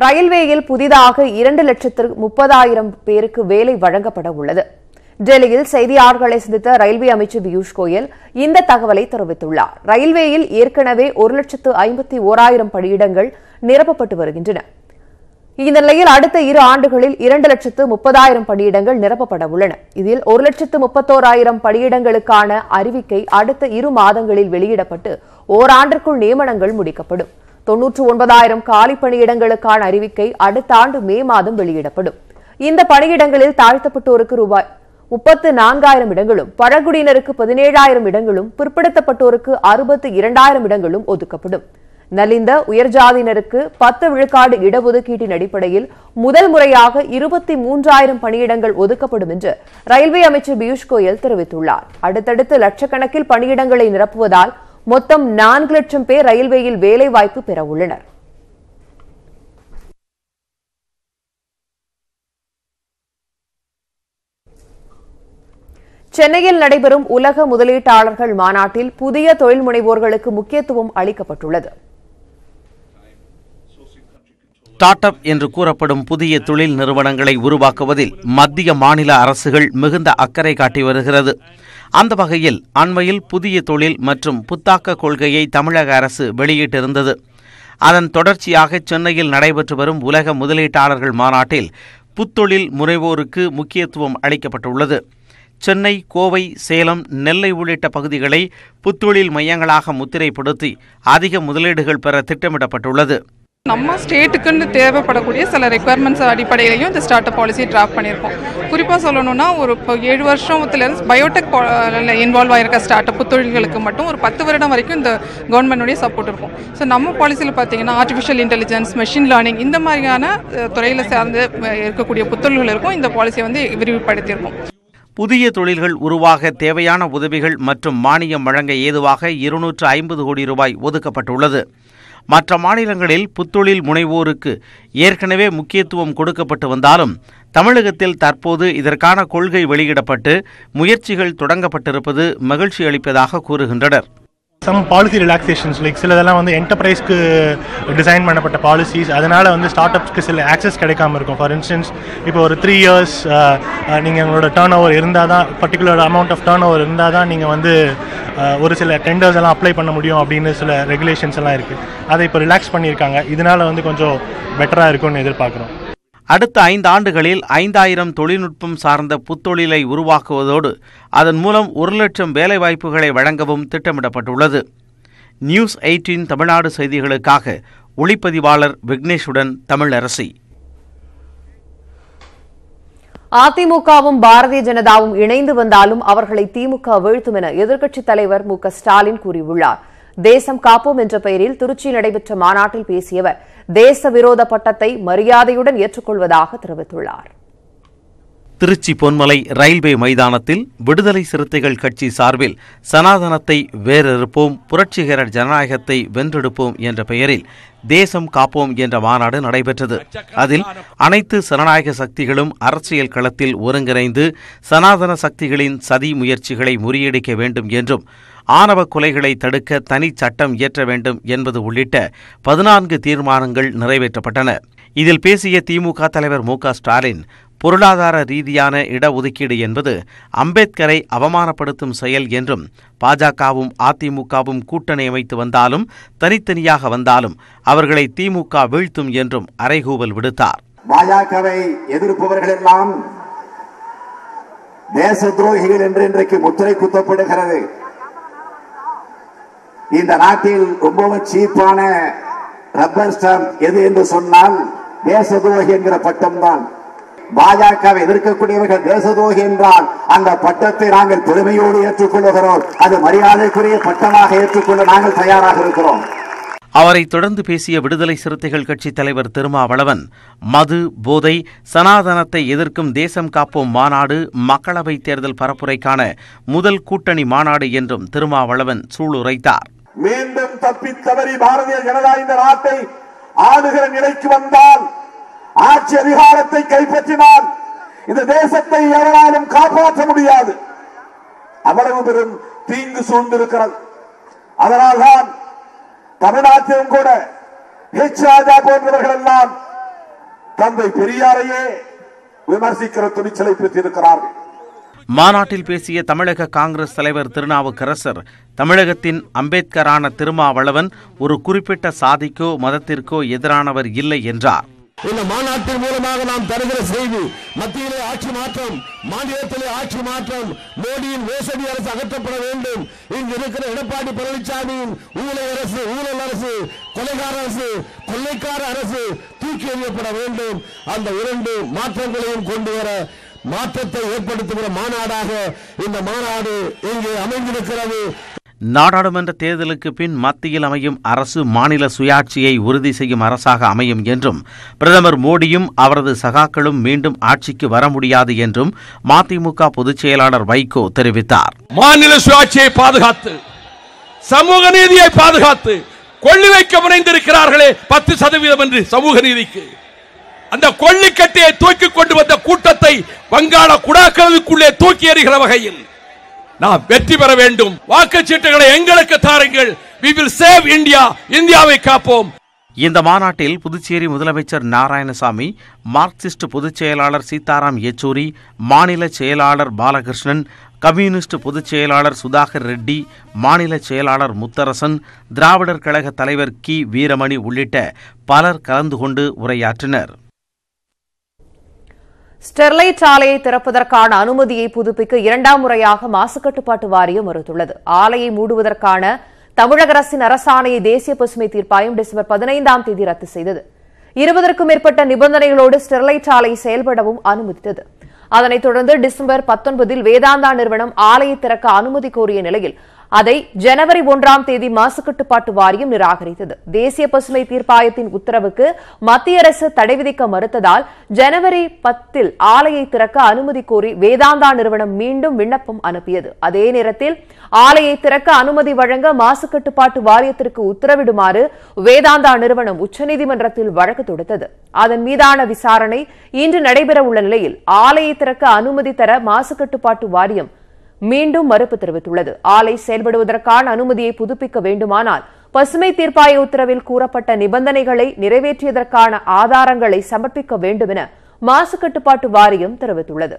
ரயில்வேயில் புதிதாக 2,30,000 பேருக்கு வேலை வழங்கப்பட உள்ளது. டெல்லியில் செய்தியாளர்களை சந்தித்த ரயில்வே அமைச்சர் பியூஷ் கோயல் இந்த தகவலை தெரிவித்துள்ளார். ரயில்வேயில் ஏற்கனவே 1,51,000 பணியிடங்கள் நிரப்பப்பட்டு வருகின்றன. இந்த நிலையில் அடுத்த 2 ஆண்டுகளில் 2,30,000 பணியிடங்கள் நிரப்பப்பட உள்ளன. இதில் 1,31,000 பணியிடங்களுக்கான அறிவிக்கை அடுத்த 2 மாதங்களில் வெளியிடப்பட்டு ஓராண்டிற்குள் நியமனங்கள் முடிக்கப்படும். 99,000 காலி பணியிடங்களுக்கான அறிவிக்கை அடுத்த ஆண்டு மே மாதம் வெளியிடப்படும். இந்த பணியிடங்களில் தாழ்த்தப்பட்டோருக்கு ரூபாய் 34,000 இடங்களும், பழங்குடியினருக்கு 17,000 இடங்களும், பிற்படுத்தப்பட்டோருக்கு 62,000 இடங்களும் ஒதுக்கப்படும். நலிந்த உயர்ஜாதியினருக்கு 10 விழுக்காடு இடஒதுக்கீட்டின் அடிப்படையில் முதல் முறையாக 23,000 பணியிடங்கள் ஒதுக்கப்படும் என்று ரயில்வே அமைச்சர் பியூஷ் கோயல் தெரிவித்துள்ளார். அடுத்தடுத்து லட்சக்கணக்கில் பணியிடங்களை நிரப்புவதால் மொத்தம் 4 லட்சம் பேர் ரயில்வேயில் வேலைவாய்ப்பு பெற உள்ளனர். சென்னையில் நடைபெறும் உலக முதலீட்டாளர்கள் மாநாட்டில் புதிய தொழில் முனைவோர்களுக்கு முக்கியத்துவம் அளிக்கப்பட்டுள்ளது. ஸ்டார்ட் அப் என்று கூறப்படும் புதிய தொழில் நிறுவனங்களை உருவாக்குவதில் மத்திய மாநில அரசுகள் மிகுந்த அக்கறை காட்டி வருகிறது. அந்த வகையில் அண்மையில் புதிய தொழில் மற்றும் புத்தாக்க கொள்கையை தமிழக அரசு வெளியிட்டிருந்தது. அதன் தொடர்ச்சியாக சென்னையில் நடைபெற்று வரும் உலக முதலீட்டாளர்கள் மாநாட்டில் புத்தொழில் முனைவோருக்கு முக்கியத்துவம் அளிக்கப்பட்டுள்ளது. சென்னை, கோவை, சேலம், நெல்லை உள்ளிட்ட பகுதிகளை புத்தொழில் மையங்களாக முத்திரைப்படுத்தி அதிக முதலீடுகள் பெற திட்டமிடப்பட்டுள்ளது. நம்ம ஸ்டேட்டுக்குன்னு தேவைப்படக்கூடிய சில ரெக்குயர்மெண்ட்ஸ் அடிப்படையிலையும் இந்த ஸ்டார்ட் அப் பாலிசி டிராஃப்ட் பண்ணியிருக்கோம். குறிப்பாக சொல்லணும்னா ஒரு 7 வருஷத்துலேருந்து பயோடெக் இன்வால்வ் ஆகிருக்க ஸ்டார்ட் அப் தொழில்களுக்கு மட்டும் ஒரு 10 வருடம் வரைக்கும் இந்த கவர்மெண்ட்டுடைய சப்போர்ட் இருக்கும். ஸோ நம்ம பாலிசியில் பார்த்தீங்கன்னா ஆர்டிஃபிஷியல் இன்டெலிஜென்ஸ், மெஷின் லேர்னிங் இந்த மாதிரியான துறையில் சார்ந்து இருக்கக்கூடிய புத்தொழில்களுக்கும் இந்த பாலிசியை விரிவுபடுத்தியிருக்கோம். புதிய தொழில்கள் உருவாக தேவையான உதவிகள் மற்றும் மானியம் வழங்க ஏதுவாக 250 கோடி ரூபாய் ஒதுக்கப்பட்டுள்ளது. மற்ற மாநிலங்களில் புத்தொழில் முனைவோருக்கு ஏற்கனவே முக்கியத்துவம் கொடுக்கப்பட்டு வந்தாலும் தமிழகத்தில் தற்போது இதற்கான கொள்கை வெளியிடப்பட்டு முயற்சிகள் தொடங்கப்பட்டிருப்பது மகிழ்ச்சி அளிப்பதாக கூறுகின்றனர். சம் பாலிசி ரிலாக்ஸேஷன்ஸ் சிலதெல்லாம் என்டர்பிரைஸ்க்கு டிசைன் பண்ணப்பட்ட பாலிசிஸ், அதனால் ஸ்டார்ட் அப்ஸ்க்கு சில ஆக்சஸ் கிடைக்காம இருக்கும். ஃபார் இன்ஸ்டன்ஸ் இப்போ ஒரு 3 இயர்ஸ் நீங்கள் எங்களோட டேர்ன் ஓவர் இருந்தால் தான், particular amount of turnover இருந்தால் தான் நீங்கள் ஒரு சில டெண்டர்ஸ் எல்லாம் அப்ளை பண்ண முடியும் அப்படின்னு சில ரெகுலேஷன்ஸ் எல்லாம் இருக்குது. அதை இப்போ ரிலாக்ஸ் பண்ணியிருக்காங்க. இதனால் கொஞ்சம் பெட்டராக இருக்கும்னு எதிர்பார்க்குறோம். அடுத்த 5 ஆண்டுகளில் 5,000 தொழில்நுட்பம் சார்ந்த புத்தொழிலை உருவாக்குவதோடு அதன் மூலம் 1 லட்சம் வேலைவாய்ப்புகளை வழங்கவும் திட்டமிடப்பட்டுள்ளது. நியூஸ் 18 தமிழ்நாடு செய்திகளுக்காக ஒளிப்பதிவாளர் விக்னேஷுடன் தமிழரசி. அதிமுகவும் பாரதிய ஜனதாவும் இணைந்து வந்தாலும் அவர்களை திமுக வீழ்த்தும் என எதிர்க்கட்சித் தலைவர் மு க ஸ்டாலின் கூறியுள்ளார். தேசம் காப்போம் என்ற பெயரில் திருச்சியில் நடைபெற்ற மாநாட்டில் பேசிய அவர் தேச விரோத பட்டத்தை மரியாதையுடன் ஏற்றுக்கொள்வதாக தெரிவித்துள்ளார். திருச்சி பொன்மலை ரயில்வே மைதானத்தில் விடுதலை சிறுத்தைகள் கட்சி சார்பில் சனாதனத்தை வேறறுப்போம், புரட்சிகர ஜனநாயகத்தை வென்றெடுப்போம் என்ற பெயரில் தேசம் காப்போம் என்ற மாநாடு நடைபெற்றது. அதில் அனைத்து சனநாயக சக்திகளும் அரசியல் களத்தில் ஒருங்கிணைந்து சனாதன சக்திகளின் சதி முயற்சிகளை முறியடிக்க வேண்டும் என்றும் ஆணவ கொலைகளை தடுக்க தனி சட்டம் இயற்ற வேண்டும் என்பது உள்ளிட்ட 14 தீர்மானங்கள் நிறைவேற்றப்பட்டன. இதில் பேசிய திமுக தலைவர் மு க ஸ்டாலின், பொருளாதார ரீதியான இடஒதுக்கீடு என்பது அம்பேத்கரை அவமானப்படுத்தும் செயல் என்றும், பாஜகவும் அதிமுகவும் கூட்டணி அமைத்து வந்தாலும் தனித்தனியாக வந்தாலும் அவர்களை திமுக வீழ்த்தும் என்றும் அறைகூவல் விடுத்தார். பாஜகவை எதிர்ப்பவர்கள் எல்லாம் தேச துரோகிகள் என்று இன்றைக்கு முத்திரை குத்தப்படுகிறது. இந்த நாட்டில் ரொம்பவும் சீப்பான ரப்பர் ஸ்டாம்ப் எது என்று சொன்னால் தேச துரோகி என்கிற பட்டம் தான். பாஜகவை எதிர்க்கக்கூடியவர்கள் தேச துரோகி என்றால் அந்த பட்டத்தை நாங்கள் பெருமையோடு ஏற்றுக்கொள்கிறோம். அது மரியாதைக்குரிய பட்டமாக ஏற்றுக்கொள்ள நாங்கள் தயாராக இருக்கிறோம். அவரை தொடர்ந்து பேசிய விடுதலை சிறுத்தைகள் கட்சி தலைவர் திருமாவளவன், மது, போதை, சனாதனத்தை எதிர்க்கும் தேசம் காப்போம் மாநாடு மக்களவைத் தேர்தல் பரப்புரைக்கான முதல் கூட்டணி மாநாடு என்றும் திருமாவளவன் சூளுரைத்தார். மீண்டும் தப்பித்தவறி பாரதிய ஜனதா இந்த நாட்டை ஆளுகிற நிலைக்கு வந்தால், ஆட்சி அதிகாரத்தை கைப்பற்றினால் இந்த தேசத்தை எவராலும் காப்பாற்ற முடியாது. அவ்வளவு பெரும் தீங்கு சூழ்ந்திருக்கிறது. அதனால்தான் தமிழ்நாட்டிலும் கூட ஹெச் ராஜா போன்றவர்கள் எல்லாம் தந்தை பெரியாரையே விமர்சிக்கிற துணிச்சலை பெற்றிருக்கிறார்கள். மாநாட்டில் பேசிய தமிழக காங்கிரஸ் தலைவர் திருநாவுக்கரசர், தமிழகத்தின் அம்பேத்கரான திருமாவளவன் ஒரு குறிப்பிட்ட சாதிக்கோ மதத்திற்கோ எதிரானவர் இல்லை என்றார். இந்த மாநாட்டின் மூலமாக நாம் தருகிற செய்தி, மத்தியிலே ஆட்சி மாற்றம், மாநிலத்திலே ஆட்சி மாற்றம், மோடியின் மோசடி அரசு அகற்றப்பட வேண்டும். இங்கு இருக்கிற எடப்பாடி பழனிசாமியின் ஊழல் அரசு, கொலைகார அரசு, கொள்ளைக்கார அரசு தூக்கி எறியப்பட வேண்டும். அந்த இரண்டு மாற்றங்களையும் கொண்டு வர மாற்றத்தை ஏற்படுத்துகிற மாநாடாக இந்த மாநாடு இங்கே அமைந்திருக்கிறது. நாடாளுமன்ற தேர்தலுக்கு பின் மத்தியில் அமையும் அரசு மாநில சுயாட்சியை உறுதி செய்யும் அரசாக அமையும் என்றும், பிரதமர் மோடியும் அவரது சகாக்களும் மீண்டும் ஆட்சிக்கு வர முடியாது என்றும் மதிமுக பொதுச் செயலாளர் வைகோ தெரிவித்தார். மாநில சுயாட்சியை பாதுகாத்து, சமூக நீதியை பாதுகாத்து, கொள்ளி வைக்க முனைந்திருக்கிறார்களே 10% என்று சமூக நீதிக்கு, அந்த கொள்ளிக்கட்டையை தூக்கி கொண்டு வந்த கூட்டத்தை வங்காள குடாக்களுக்குள்ளே தூக்கி எறிகிற வகையில் நாம் வெற்றி பெற வேண்டும். வாக்குச்சீட்டுகளை எங்களுக்கு தாருங்கள். We will save India. இந்தியாவை காப்போம். இந்த மாநாட்டில் புதுச்சேரி முதலமைச்சர் நாராயணசாமி, மார்க்சிஸ்ட் பொதுச் செயலாளர் சீதாராம் யெச்சூரி, மாநில செயலாளர் பாலகிருஷ்ணன், கம்யூனிஸ்ட் பொதுச் செயலாளர் சுதாகர் ரெட்டி, மாநில செயலாளர் முத்தரசன், திராவிடர் கழக தலைவர் கி வீரமணி உள்ளிட்ட பலர் கலந்து கொண்டு உரையாற்றினர். ஸ்டெர்லைட் ஆலையை திறப்பதற்கான அனுமதியை புதுப்பிக்க இரண்டாம் முறையாக மாசு கட்டுப்பாட்டு வாரியம் மறுத்துள்ளது. ஆலையை மூடுவதற்கான தமிழக அரசின் அரசாணையை தேசிய பசுமை தீர்ப்பாயம் டிசம்பர் 15ஆம் தேதி ரத்து செய்தது. 20க்கும் மேற்பட்ட நிபந்தனைகளோடு ஸ்டெர்லைட் ஆலை செயல்படவும் அனுமதித்தது. அதனைத் தொடர்ந்து டிசம்பர் 19இல் வேதாந்தா நிறுவனம் ஆலையை திறக்க அனுமதி கோரிய நிலையில் அதை ஜனவரி 1ஆம் தேதி மாசு கட்டுப்பாட்டு வாரியம் நிராகரித்தது. தேசிய பசுமை தீர்ப்பாயத்தின் உத்தரவுக்கு மத்திய அரசு தடை விதிக்க மறுத்ததால் ஜனவரி 10இல் ஆலையை திறக்க அனுமதி கோரி வேதாந்தா நிறுவனம் மீண்டும் விண்ணப்பம் அனுப்பியது. அதே நேரத்தில் ஆலையை திறக்க அனுமதி வழங்க மாசு கட்டுப்பாட்டு வாரியத்திற்கு உத்தரவிடுமாறு வேதாந்தா நிறுவனம் உச்சநீதிமன்றத்தில் வழக்கு தொடுத்தது. அதன் மீதான விசாரணை இன்று நடைபெறவுள்ள நிலையில் ஆலையை திறக்க அனுமதி தர மாசு கட்டுப்பாட்டு வாரியம் மீண்டும் மறுப்பு தெரிவித்துள்ளது. ஆலை செயல்படுவதற்கான அனுமதியை புதுப்பிக்க வேண்டுமானால் பசுமை தீர்ப்பாய உத்தரவில் கூறப்பட்ட நிபந்தனைகளை நிறைவேற்றியதற்கான ஆதாரங்களை சமர்ப்பிக்க வேண்டும் என மாசு கட்டுப்பாட்டு வாரியம் தெரிவித்துள்ளது.